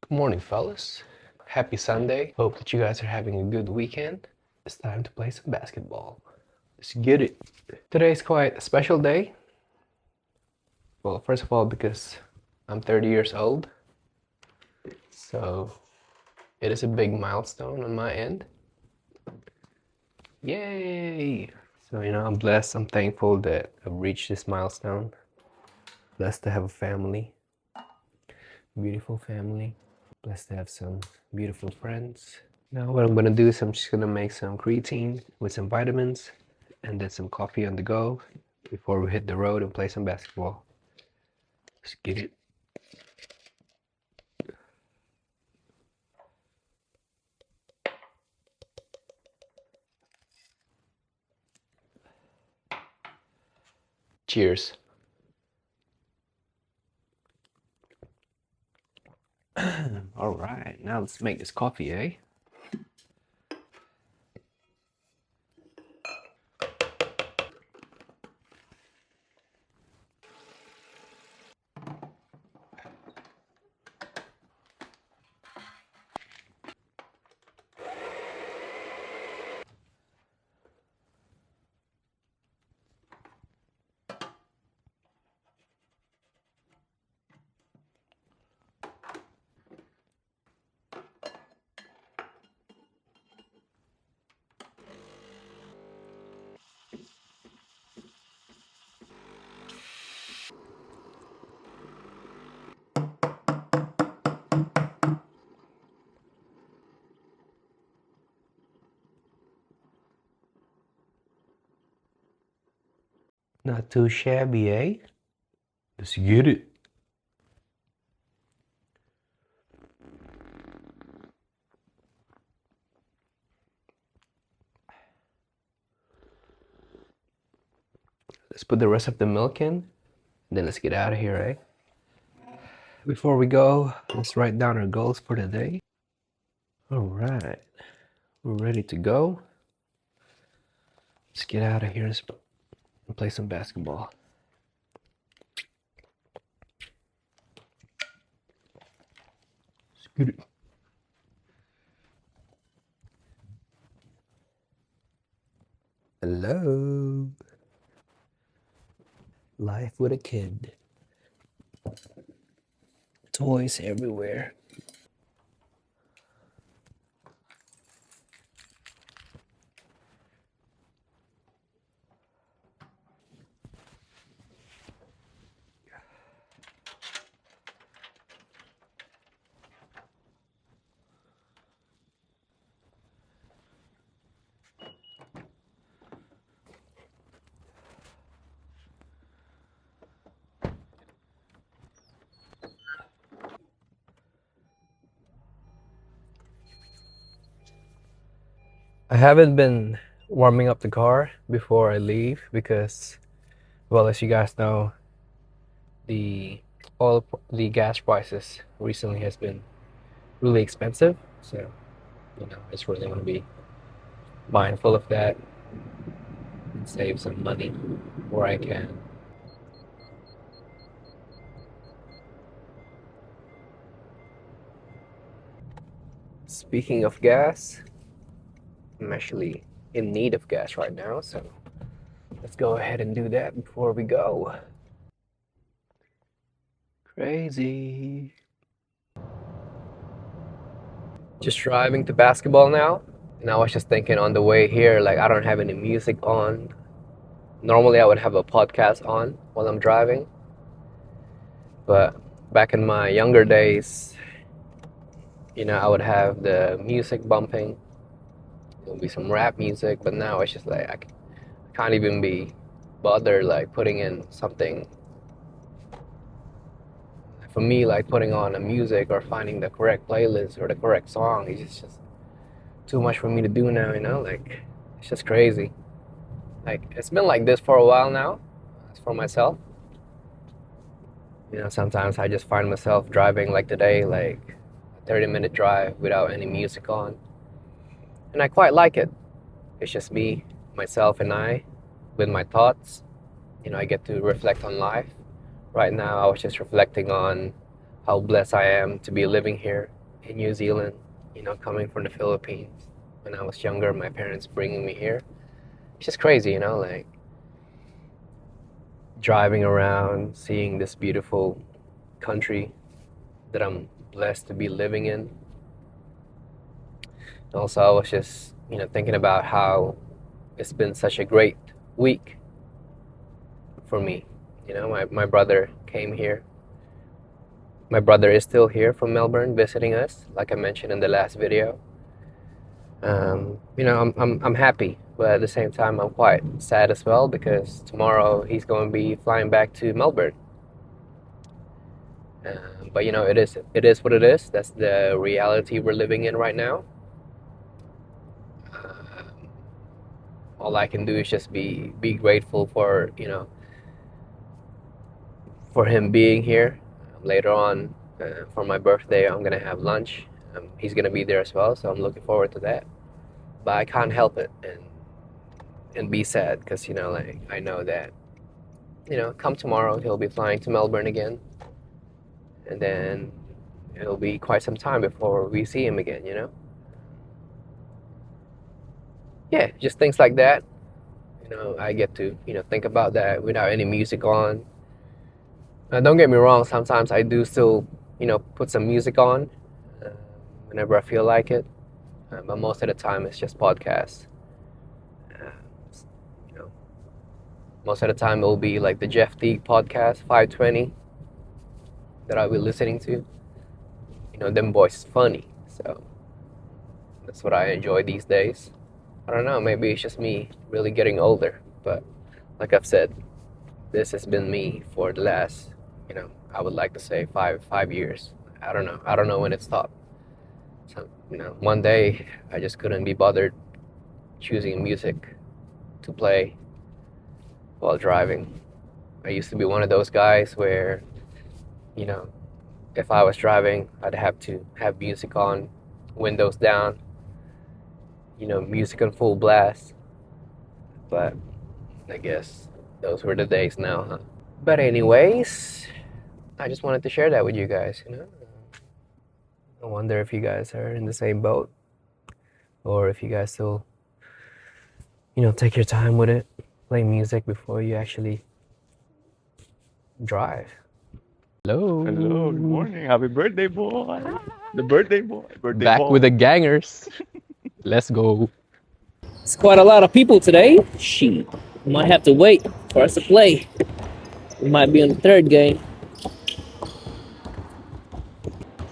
Good morning, fellas. Happy Sunday. Hope that you guys are having a good weekend. It's time to play some basketball. Let's get it. Today's quite a special day. Well, first of all, because I'm 30 years old. So it is a big milestone on my end. Yay! So, I'm blessed. I'm thankful that I've reached this milestone. Blessed to have a family. Beautiful family. Blessed to have some beautiful friends. Now what I'm gonna do is I'm just gonna make some creatine with some vitamins and then some coffee on the go before we hit the road and play some basketball. Let's get it. Cheers. All right, now let's make this coffee, eh? Not too shabby, eh? Let's get it. Let's put the rest of the milk in, then let's get out of here, eh? Before we go, let's write down our goals for the day. All right, we're ready to go. Let's get out of here and play some basketball. Let's get it. Hello. Life with a kid. Toys everywhere. I haven't been warming up the car before I leave because, well, as you guys know, the the gas prices recently has been really expensive. So, I just really want to be mindful of that and save some money where I can. Speaking of gas, I'm actually in need of gas right now, so let's go ahead and do that before we go. Crazy. Just driving to basketball now. And I was just thinking on the way here, like I don't have any music on. Normally I would have a podcast on while I'm driving. But back in my younger days, I would have the music bumping. It would be some rap music, but now it's just like I can't even be bothered like putting in something. For me, like putting on a music or finding the correct playlist or the correct song is just too much for me to do now, like it's just crazy. Like it's been like this for a while now, as for myself. Sometimes I just find myself driving like today, like a 30-minute drive without any music on. And I quite like it. It's just me, myself, and I with my thoughts. I get to reflect on life. Right now, I was just reflecting on how blessed I am to be living here in New Zealand, coming from the Philippines. When I was younger, my parents bringing me here. It's just crazy, like driving around, seeing this beautiful country that I'm blessed to be living in. Also, I was just, thinking about how it's been such a great week for me. My brother came here. My brother is still here from Melbourne visiting us, like I mentioned in the last video. I'm happy, but at the same time, I'm quite sad as well because tomorrow he's going to be flying back to Melbourne. But it is what it is. That's the reality we're living in right now. All I can do is just be grateful for for him being here. Later on, for my birthday, I'm gonna have lunch. He's gonna be there as well, so I'm looking forward to that. But I can't help it and be sad because like I know that come tomorrow he'll be flying to Melbourne again, and then it'll be quite some time before we see him again. Yeah, just things like that. I get to think about that without any music on. Don't get me wrong, sometimes I do still put some music on whenever I feel like it, but most of the time it's just podcasts. uh, you know Most of the time it will be like the Jeff Teague podcast 520 that I'll be listening to. Them boys is funny, so that's what I enjoy these days. I don't know, maybe it's just me really getting older, but like I've said, this has been me for the last, I would like to say five years. I don't know when it stopped. So, one day I just couldn't be bothered choosing music to play while driving. I used to be one of those guys where, you know, if I was driving, I'd have to have music on, windows down, music on full blast. But I guess those were the days now, huh? But anyways, I just wanted to share that with you guys. I wonder if you guys are in the same boat, or if you guys still, take your time with it, play music before you actually drive. Hello. Hello, good morning. Happy birthday, boy. The birthday boy. Birthday Back boy. with the gangers. Let's go. It's quite a lot of people today. She might have to wait for us to play. We might be on the third game.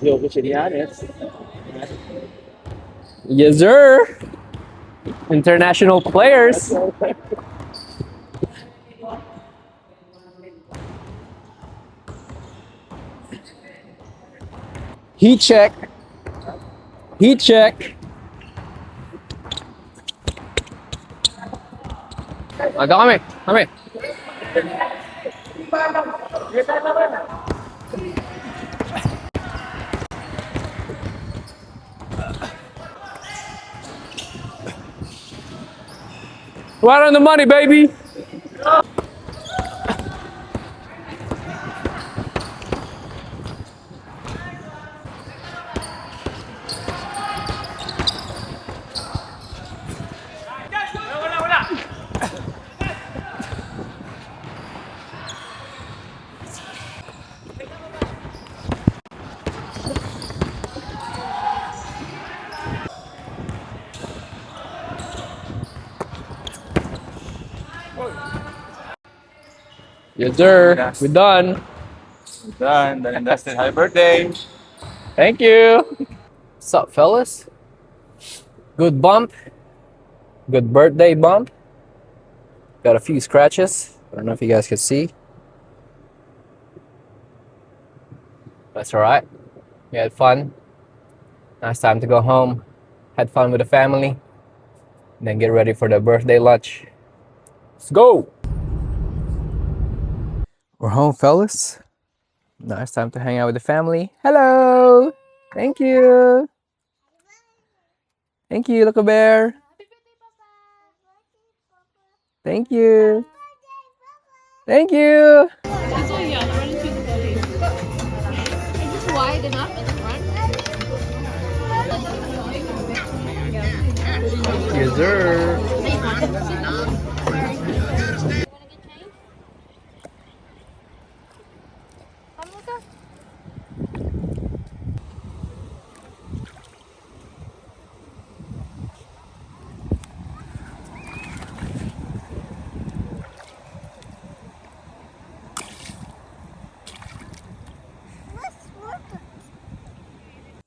Yo, which of the audience? Yes, sir. International players. Heat check. Heat check. Come here. Come here. Right on the money, baby. Yes, sir. We're done. Done and dusted. Happy birthday. Thank you. What's up, fellas? Good bump. Good birthday bump. Got a few scratches. I don't know if you guys can see. That's all right. We had fun. Now it's time to go home. Had fun with the family. And then get ready for the birthday lunch. Let's go. We're home, fellas. Now it's time to hang out with the family. Hello. Thank you. Thank you, little bear. Thank you. Thank you. It's so young, running through the police. Is this wide enough at the front? Yes, sir.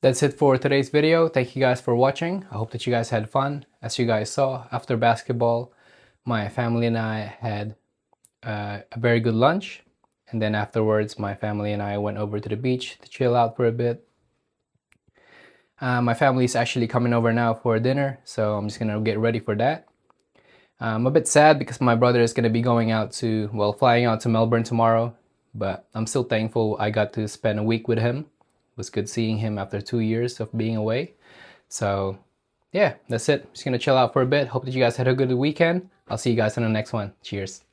That's it for today's video. Thank you guys for watching. I hope that you guys had fun. As you guys saw, after basketball, my family and I had a very good lunch. And then afterwards, my family and I went over to the beach to chill out for a bit. My family is actually coming over now for dinner, so I'm just gonna get ready for that. I'm a bit sad because my brother is gonna be going out to, well, flying out to Melbourne tomorrow, but I'm still thankful I got to spend a week with him. It was good seeing him after 2 years of being away. So yeah, that's it. Just gonna chill out for a bit. Hope that you guys had a good weekend. I'll see you guys in the next one. Cheers.